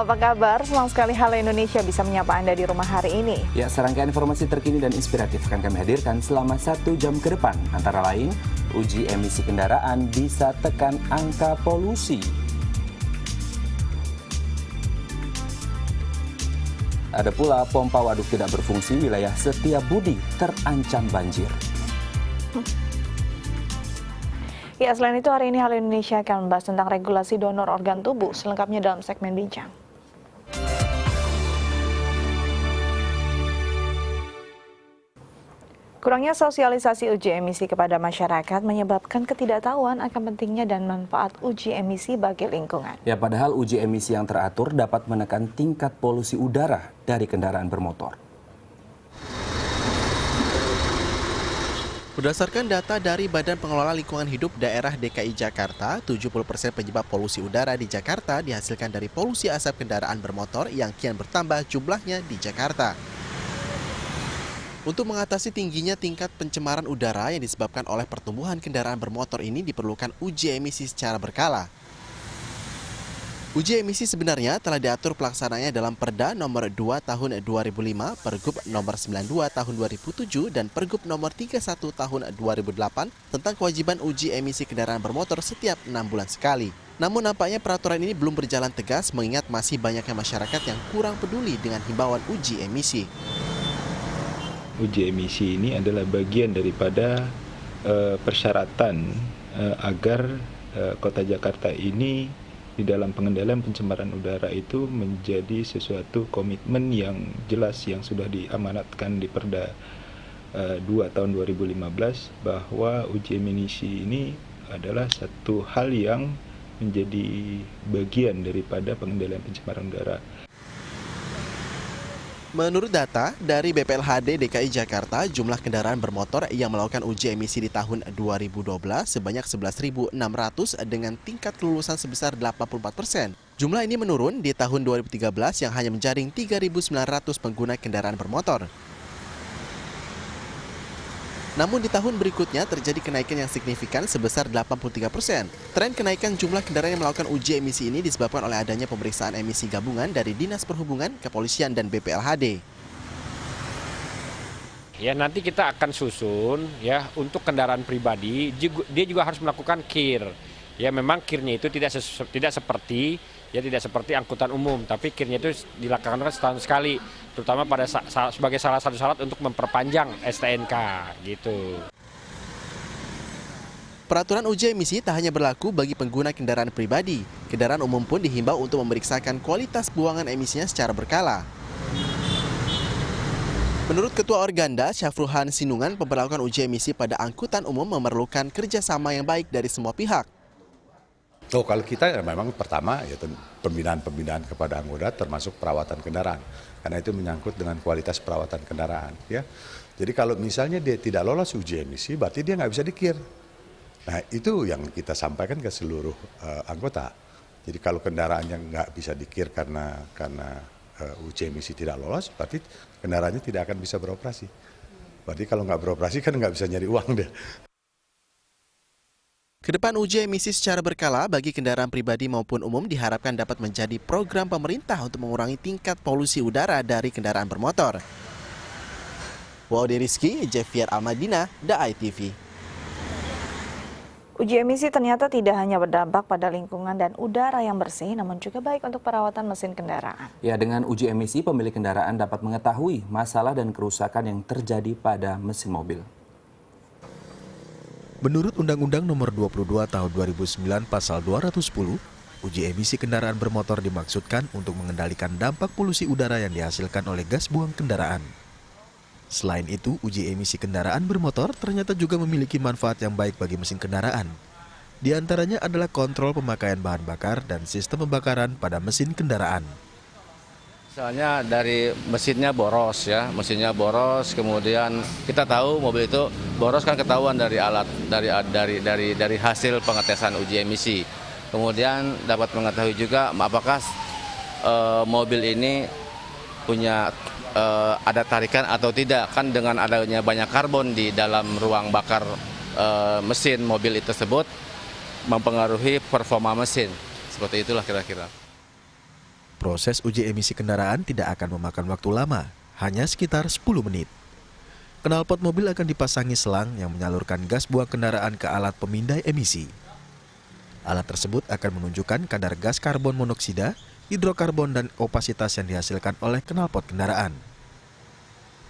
Halo, apa kabar? Senang sekali Halo Indonesia bisa menyapa Anda di rumah hari ini. Ya, serangkaian informasi terkini dan inspiratif akan kami hadirkan selama 1 jam ke depan. Antara lain, uji emisi kendaraan bisa tekan angka polusi. Ada pula pompa waduk tidak berfungsi, wilayah Setiabudi terancam banjir. Ya, selain itu hari ini Halo Indonesia akan membahas tentang regulasi donor organ tubuh. Selengkapnya dalam segmen Bincang. Kurangnya sosialisasi uji emisi kepada masyarakat menyebabkan ketidaktahuan akan pentingnya dan manfaat uji emisi bagi lingkungan. Ya, padahal uji emisi yang teratur dapat menekan tingkat polusi udara dari kendaraan bermotor. Berdasarkan data dari Badan Pengelola Lingkungan Hidup Daerah DKI Jakarta, 70% penyebab polusi udara di Jakarta dihasilkan dari polusi asap kendaraan bermotor yang kian bertambah jumlahnya di Jakarta. Untuk mengatasi tingginya tingkat pencemaran udara yang disebabkan oleh pertumbuhan kendaraan bermotor ini diperlukan uji emisi secara berkala. Uji emisi sebenarnya telah diatur pelaksananya dalam Perda nomor 2 tahun 2005, Pergub nomor 92 tahun 2007, dan Pergub nomor 31 tahun 2008 tentang kewajiban uji emisi kendaraan bermotor setiap 6 bulan sekali. Namun nampaknya peraturan ini belum berjalan tegas mengingat masih banyaknya masyarakat yang kurang peduli dengan himbauan uji emisi. Uji emisi ini adalah bagian daripada persyaratan agar Kota Jakarta ini di dalam pengendalian pencemaran udara itu menjadi sesuatu komitmen yang jelas yang sudah diamanatkan di Perda 2 tahun 2015 bahwa uji emisi ini adalah satu hal yang menjadi bagian daripada pengendalian pencemaran udara. Menurut data dari BPLHD DKI Jakarta, jumlah kendaraan bermotor yang melakukan uji emisi di tahun 2012 sebanyak 11.600 dengan tingkat kelulusan sebesar 84%. Jumlah ini menurun di tahun 2013 yang hanya menjaring 3.900 pengguna kendaraan bermotor. Namun di tahun berikutnya terjadi kenaikan yang signifikan sebesar 83%. Tren kenaikan jumlah kendaraan yang melakukan uji emisi ini disebabkan oleh adanya pemeriksaan emisi gabungan dari Dinas Perhubungan, Kepolisian, dan BPLHD. Ya, nanti kita akan susun ya untuk kendaraan pribadi, dia juga harus melakukan KIR. Ya, memang KIR-nya itu tidak seperti angkutan umum, tapi KIR-nya itu dilakukan setahun sekali, terutama pada sebagai salah satu syarat untuk memperpanjang STNK gitu. Peraturan uji emisi tak hanya berlaku bagi pengguna kendaraan pribadi. Kendaraan umum pun dihimbau untuk memeriksakan kualitas buangan emisinya secara berkala. Menurut Ketua Organda, Syafruhan Sinungan, pemberlakuan uji emisi pada angkutan umum memerlukan kerjasama yang baik dari semua pihak. Kalau kita memang pertama ya pembinaan kepada anggota termasuk perawatan kendaraan. Karena itu menyangkut dengan kualitas perawatan kendaraan. Ya. Jadi kalau misalnya dia tidak lolos uji emisi, berarti dia nggak bisa dikir. Nah itu yang kita sampaikan ke seluruh anggota. Jadi kalau kendaraan yang nggak bisa dikir karena uji emisi tidak lolos, berarti kendaraannya tidak akan bisa beroperasi. Berarti kalau nggak beroperasi kan nggak bisa nyari uang deh. Kedepan uji emisi secara berkala bagi kendaraan pribadi maupun umum diharapkan dapat menjadi program pemerintah untuk mengurangi tingkat polusi udara dari kendaraan bermotor. Waude Rizky, Javier Almadina, DAI TV. Uji emisi ternyata tidak hanya berdampak pada lingkungan dan udara yang bersih, namun juga baik untuk perawatan mesin kendaraan. Ya, dengan uji emisi pemilik kendaraan dapat mengetahui masalah dan kerusakan yang terjadi pada mesin mobil. Menurut Undang-Undang Nomor 22 Tahun 2009 Pasal 210, uji emisi kendaraan bermotor dimaksudkan untuk mengendalikan dampak polusi udara yang dihasilkan oleh gas buang kendaraan. Selain itu, uji emisi kendaraan bermotor ternyata juga memiliki manfaat yang baik bagi mesin kendaraan. Di antaranya adalah kontrol pemakaian bahan bakar dan sistem pembakaran pada mesin kendaraan. Misalnya dari mesinnya boros ya, kemudian kita tahu mobil itu boros kan ketahuan dari alat dari hasil pengetesan uji emisi. Kemudian dapat mengetahui juga apakah mobil ini punya ada tarikan atau tidak, kan dengan adanya banyak karbon di dalam ruang bakar mesin mobil tersebut mempengaruhi performa mesin. Seperti itulah kira-kira. Proses uji emisi kendaraan tidak akan memakan waktu lama, hanya sekitar 10 menit. Knalpot mobil akan dipasangi selang yang menyalurkan gas buang kendaraan ke alat pemindai emisi. Alat tersebut akan menunjukkan kadar gas karbon monoksida, hidrokarbon, dan opasitas yang dihasilkan oleh knalpot kendaraan.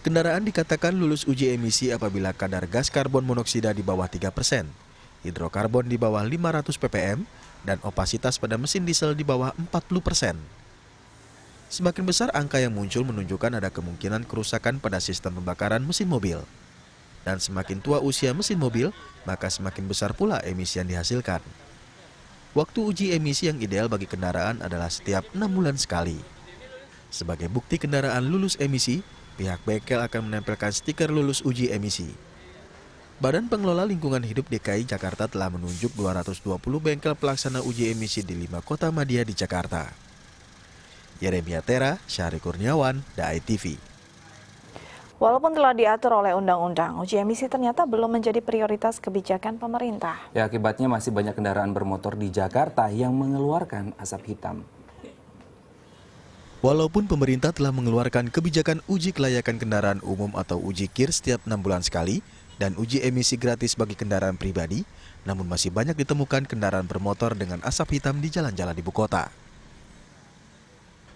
Kendaraan dikatakan lulus uji emisi apabila kadar gas karbon monoksida di bawah 3%, hidrokarbon di bawah 500 ppm, dan opasitas pada mesin diesel di bawah 40%. Semakin besar angka yang muncul menunjukkan ada kemungkinan kerusakan pada sistem pembakaran mesin mobil. Dan semakin tua usia mesin mobil, maka semakin besar pula emisi yang dihasilkan. Waktu uji emisi yang ideal bagi kendaraan adalah setiap 6 bulan sekali. Sebagai bukti kendaraan lulus emisi, pihak bengkel akan menempelkan stiker lulus uji emisi. Badan Pengelola Lingkungan Hidup DKI Jakarta telah menunjuk 220 bengkel pelaksana uji emisi di 5 kota madya di Jakarta. Yeremia Tera, Syahri Kurniawan, DAI TV. Walaupun telah diatur oleh undang-undang, uji emisi ternyata belum menjadi prioritas kebijakan pemerintah. Ya, akibatnya masih banyak kendaraan bermotor di Jakarta yang mengeluarkan asap hitam. Walaupun pemerintah telah mengeluarkan kebijakan uji kelayakan kendaraan umum atau uji KIR setiap 6 bulan sekali dan uji emisi gratis bagi kendaraan pribadi, namun masih banyak ditemukan kendaraan bermotor dengan asap hitam di jalan-jalan ibu kota.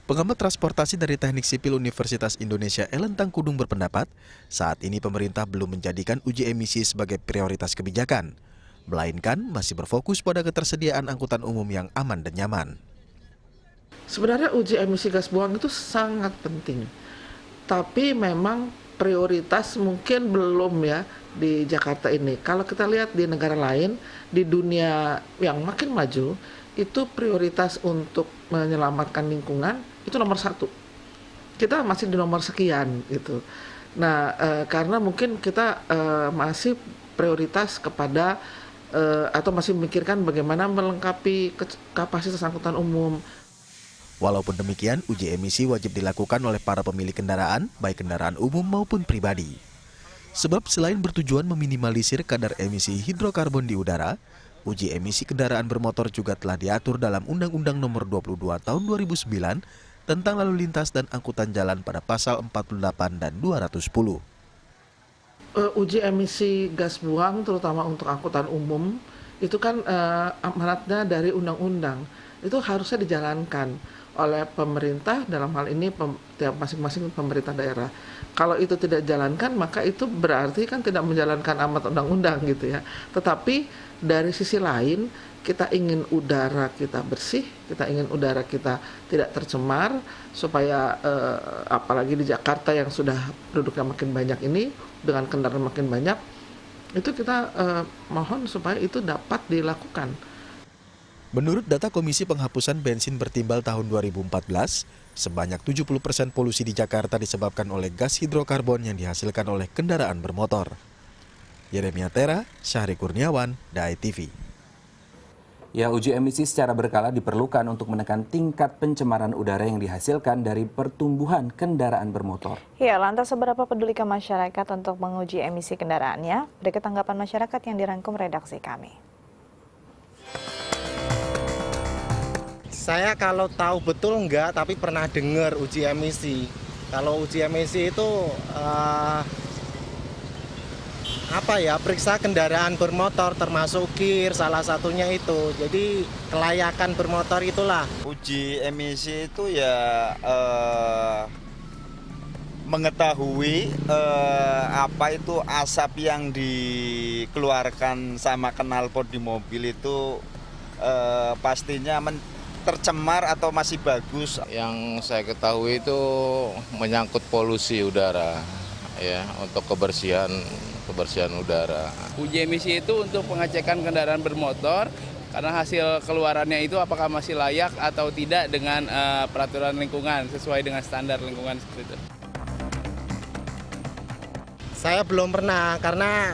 Pengamat transportasi dari Teknik Sipil Universitas Indonesia Ellen Tangkudung berpendapat, saat ini pemerintah belum menjadikan uji emisi sebagai prioritas kebijakan, melainkan masih berfokus pada ketersediaan angkutan umum yang aman dan nyaman. Sebenarnya uji emisi gas buang itu sangat penting, tapi memang prioritas mungkin belum ya di Jakarta ini. Kalau kita lihat di negara lain, di dunia yang makin maju, itu prioritas untuk menyelamatkan lingkungan itu nomor 1. Kita masih di nomor sekian gitu. Nah, karena mungkin kita masih prioritas kepada atau masih memikirkan bagaimana melengkapi kapasitas angkutan umum. Walaupun demikian, uji emisi wajib dilakukan oleh para pemilik kendaraan, baik kendaraan umum maupun pribadi. Sebab selain bertujuan meminimalisir kadar emisi hidrokarbon di udara, uji emisi kendaraan bermotor juga telah diatur dalam Undang-Undang Nomor 22 Tahun 2009 tentang lalu lintas dan angkutan jalan pada pasal 48 dan 210. Uji emisi gas buang terutama untuk angkutan umum itu kan amanatnya dari undang-undang. Itu harusnya dijalankan oleh pemerintah, dalam hal ini masing-masing pemerintah daerah. Kalau itu tidak dijalankan, maka itu berarti kan tidak menjalankan amanat undang-undang gitu ya. Tetapi dari sisi lain, kita ingin udara kita bersih, kita ingin udara kita tidak tercemar, supaya apalagi di Jakarta yang sudah penduduknya makin banyak ini, dengan kendaraan makin banyak, itu kita mohon supaya itu dapat dilakukan. Menurut data Komisi Penghapusan Bensin Bertimbal tahun 2014, sebanyak 70% polusi di Jakarta disebabkan oleh gas hidrokarbon yang dihasilkan oleh kendaraan bermotor. Yeremia Tera, Syahri Kurniawan, DAI TV. Ya, uji emisi secara berkala diperlukan untuk menekan tingkat pencemaran udara yang dihasilkan dari pertumbuhan kendaraan bermotor. Ya, lantas seberapa pedulikah masyarakat untuk menguji emisi kendaraannya? Berikut tanggapan masyarakat yang dirangkum redaksi kami. Saya kalau tahu betul enggak, tapi pernah dengar uji emisi. Kalau uji emisi itu periksa kendaraan bermotor termasuk KIR, salah satunya itu. Jadi kelayakan bermotor itulah. Uji emisi itu ya mengetahui apa itu asap yang dikeluarkan sama knalpot di mobil itu pastinya tercemar atau masih bagus. Yang saya ketahui itu menyangkut polusi udara, ya, untuk kebersihan udara. Uji emisi itu untuk pengecekan kendaraan bermotor karena hasil keluarannya itu apakah masih layak atau tidak dengan peraturan lingkungan sesuai dengan standar lingkungan seperti itu. Saya belum pernah karena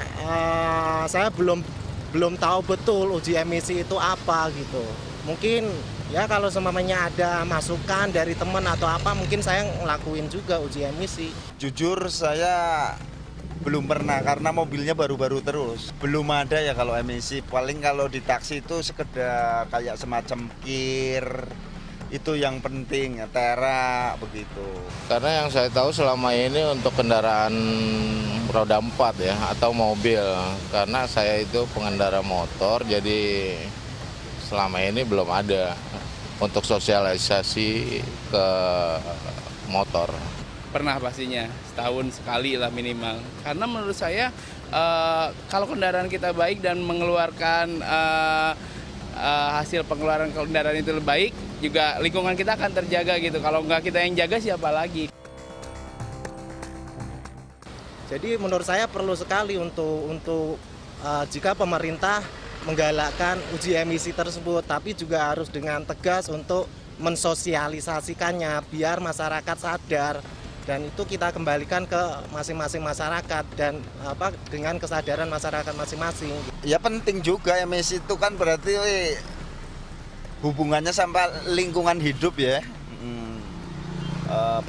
saya belum tahu betul uji emisi itu apa gitu. Mungkin ya kalau seumpamanya ada masukan dari teman atau apa, mungkin saya ngelakuin juga uji emisi. Jujur saya belum pernah karena mobilnya baru-baru terus. Belum ada ya kalau emisi, paling kalau di taksi itu sekedar kayak semacam KIR, Itu yang penting, terak begitu. Karena yang saya tahu selama ini untuk kendaraan roda 4 ya atau mobil. Karena saya itu pengendara motor, jadi selama ini belum ada untuk sosialisasi ke motor. Pernah pastinya, setahun sekali lah minimal. Karena menurut saya kalau kendaraan kita baik dan mengeluarkan hasil pengeluaran kendaraan itu lebih baik, juga lingkungan kita akan terjaga gitu. Kalau nggak kita yang jaga, siapa lagi? Jadi menurut saya perlu sekali untuk jika pemerintah menggalakkan uji emisi tersebut, tapi juga harus dengan tegas untuk mensosialisasikannya biar masyarakat sadar, dan itu kita kembalikan ke masing-masing masyarakat dan dengan kesadaran masyarakat masing-masing. Ya penting juga emisi itu kan berarti hubungannya sampai lingkungan hidup ya.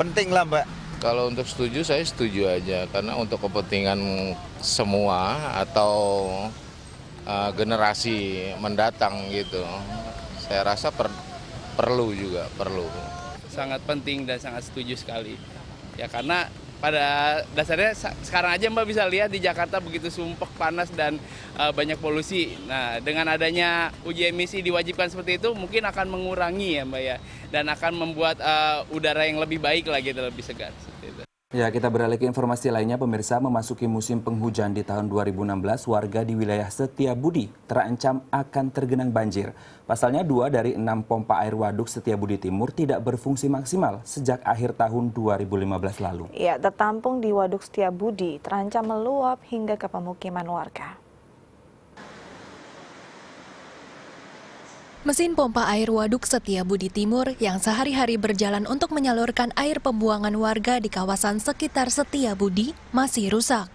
Penting lah Mbak. Kalau untuk setuju, saya setuju aja. Karena untuk kepentingan semua atau generasi mendatang gitu, saya rasa perlu. Sangat penting dan sangat setuju sekali. Ya karena pada dasarnya sekarang aja Mbak bisa lihat di Jakarta begitu sumpek, panas dan banyak polusi. Nah dengan adanya uji emisi diwajibkan seperti itu mungkin akan mengurangi ya Mbak ya. Dan akan membuat udara yang lebih baik lagi, lebih segar. Seperti itu. Ya, kita beralih ke informasi lainnya. Pemirsa, memasuki musim penghujan di tahun 2016, warga di wilayah Setiabudi terancam akan tergenang banjir. Pasalnya 2 dari 6 pompa air waduk Setiabudi Timur tidak berfungsi maksimal sejak akhir tahun 2015 lalu. Ya, tertampung di Waduk Setiabudi terancam meluap hingga ke pemukiman warga. Mesin pompa air Waduk Setiabudi Timur yang sehari-hari berjalan untuk menyalurkan air pembuangan warga di kawasan sekitar Setiabudi masih rusak.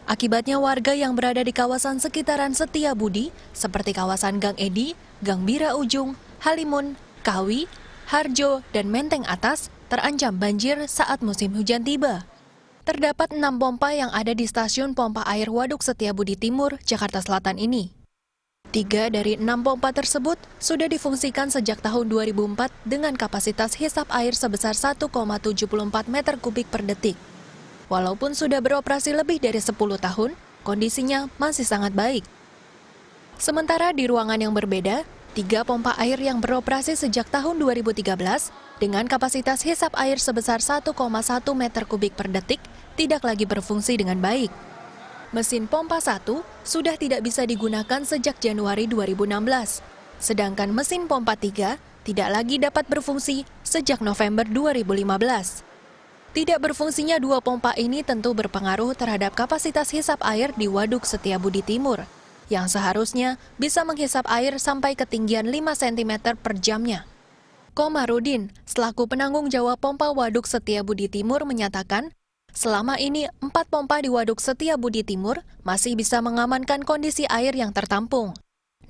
Akibatnya warga yang berada di kawasan sekitaran Setiabudi seperti kawasan Gang Edi, Gang Bira Ujung, Halimun, Kawi, Harjo, dan Menteng Atas terancam banjir saat musim hujan tiba. Terdapat 6 pompa yang ada di stasiun pompa air Waduk Setiabudi Timur, Jakarta Selatan ini. 3 dari 6 pompa tersebut sudah difungsikan sejak tahun 2004 dengan kapasitas hisap air sebesar 1,74 meter kubik per detik. Walaupun sudah beroperasi lebih dari 10 tahun, kondisinya masih sangat baik. Sementara di ruangan yang berbeda, 3 pompa air yang beroperasi sejak tahun 2013 dengan kapasitas hisap air sebesar 1,1 meter kubik per detik tidak lagi berfungsi dengan baik. Mesin pompa 1 sudah tidak bisa digunakan sejak Januari 2016, sedangkan mesin pompa 3 tidak lagi dapat berfungsi sejak November 2015. Tidak berfungsinya 2 pompa ini tentu berpengaruh terhadap kapasitas hisap air di Waduk Setiabudi Timur, yang seharusnya bisa menghisap air sampai ketinggian 5 cm per jamnya. Komarudin, selaku penanggung jawab pompa Waduk Setiabudi Timur menyatakan, selama ini 4 pompa di Waduk Setiabudi Timur masih bisa mengamankan kondisi air yang tertampung.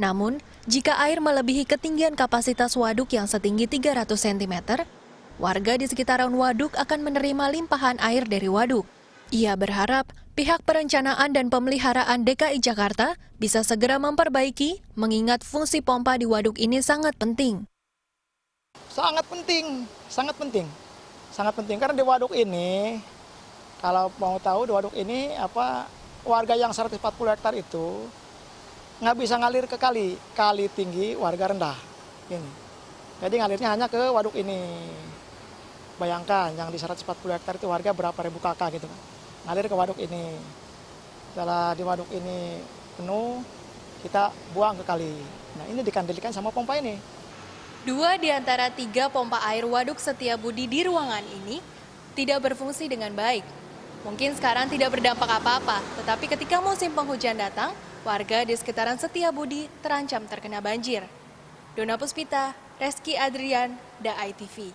Namun, jika air melebihi ketinggian kapasitas waduk yang setinggi 300 cm, warga di sekitaran waduk akan menerima limpahan air dari waduk. Ia berharap pihak perencanaan dan pemeliharaan DKI Jakarta bisa segera memperbaiki, mengingat fungsi pompa di waduk ini sangat penting. Sangat penting, sangat penting. Sangat penting karena di waduk ini, kalau mau tahu di waduk ini warga yang 140 hektar itu nggak bisa ngalir ke kali tinggi warga rendah. Ini. Jadi ngalirnya hanya ke waduk ini. Bayangkan yang di 140 hektar itu warga berapa ribu kakak gitu kan. Ngalir ke waduk ini. Setelah di waduk ini penuh, kita buang ke kali. Nah ini dikendalikan sama pompa ini. 2 di antara 3 pompa air Waduk Setiabudi di ruangan ini tidak berfungsi dengan baik. Mungkin sekarang tidak berdampak apa-apa, tetapi ketika musim penghujan datang, warga di sekitaran Setiabudi terancam terkena banjir. Dona Puspita, Reski Adrian, DAI TV.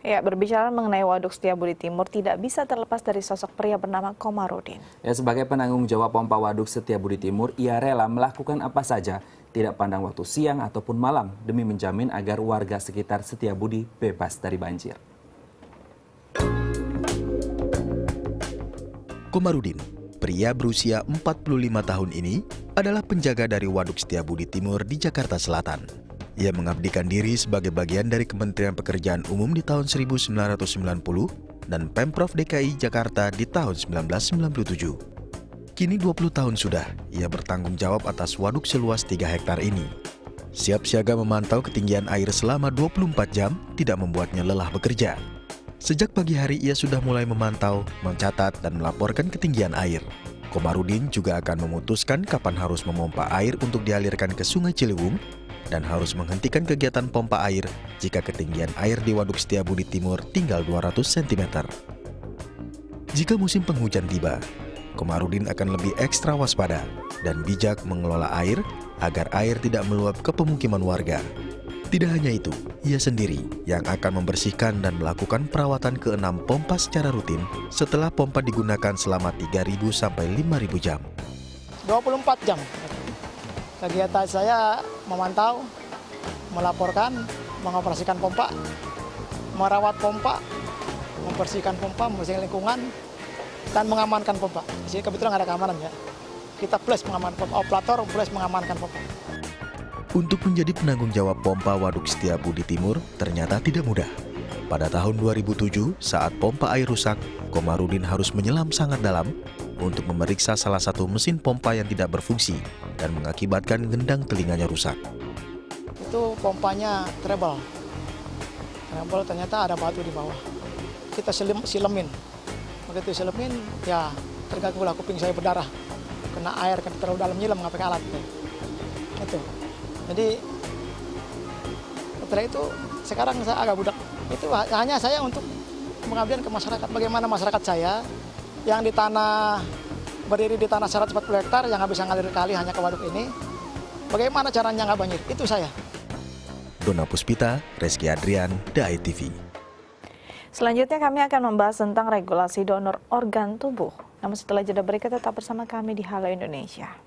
Ya, berbicara mengenai Waduk Setiabudi Timur tidak bisa terlepas dari sosok pria bernama Komarudin. Ya, sebagai penanggung jawab pompa Waduk Setiabudi Timur, ia rela melakukan apa saja, tidak pandang waktu siang ataupun malam, demi menjamin agar warga sekitar Setiabudi bebas dari banjir. Komarudin, pria berusia 45 tahun ini, adalah penjaga dari Waduk Setiabudi Timur di Jakarta Selatan. Ia mengabdikan diri sebagai bagian dari Kementerian Pekerjaan Umum di tahun 1990 dan Pemprov DKI Jakarta di tahun 1997. Kini 20 tahun sudah, ia bertanggung jawab atas waduk seluas 3 hektar ini. Siap siaga memantau ketinggian air selama 24 jam tidak membuatnya lelah bekerja. Sejak pagi hari ia sudah mulai memantau, mencatat, dan melaporkan ketinggian air. Komarudin juga akan memutuskan kapan harus memompa air untuk dialirkan ke Sungai Ciliwung dan harus menghentikan kegiatan pompa air jika ketinggian air di Waduk Setiabudi Timur tinggal 200 cm. Jika musim penghujan tiba, Komarudin akan lebih ekstra waspada dan bijak mengelola air agar air tidak meluap ke pemukiman warga. Tidak hanya itu, ia sendiri yang akan membersihkan dan melakukan perawatan ke-6 pompa secara rutin setelah pompa digunakan selama 3.000 sampai 5.000 jam. 24 jam. Kegiatan saya memantau, melaporkan, mengoperasikan pompa, merawat pompa, membersihkan pompa, membersihkan lingkungan, dan mengamankan pompa. Jadi kebetulan ada keamanan ya. Kita plus mengamankan pompa, operator plus mengamankan pompa. Untuk menjadi penanggung jawab pompa Waduk Setiabudi Timur ternyata tidak mudah. Pada tahun 2007, saat pompa air rusak, Komarudin harus menyelam sangat dalam untuk memeriksa salah satu mesin pompa yang tidak berfungsi dan mengakibatkan gendang telinganya rusak. Itu pompanya treble. Treble ternyata ada batu di bawah. Kita silemin. Begitu silemin, ya terganggu lah kuping saya berdarah. Kena air, kena terlalu dalam nyilam nggak pakai alat. Itu. Jadi setelah itu sekarang saya agak budak. Itu hanya saya untuk mengabdikan ke masyarakat. Bagaimana masyarakat saya yang di tanah berdiri di tanah 140 hektar yang nggak bisa ngalir kali hanya ke waduk ini, bagaimana caranya nggak banjir? Itu saya. Dona Puspita, Reski Adrian, DAI TV. Selanjutnya kami akan membahas tentang regulasi donor organ tubuh. Namun setelah jeda berikut tetap bersama kami di Halo Indonesia.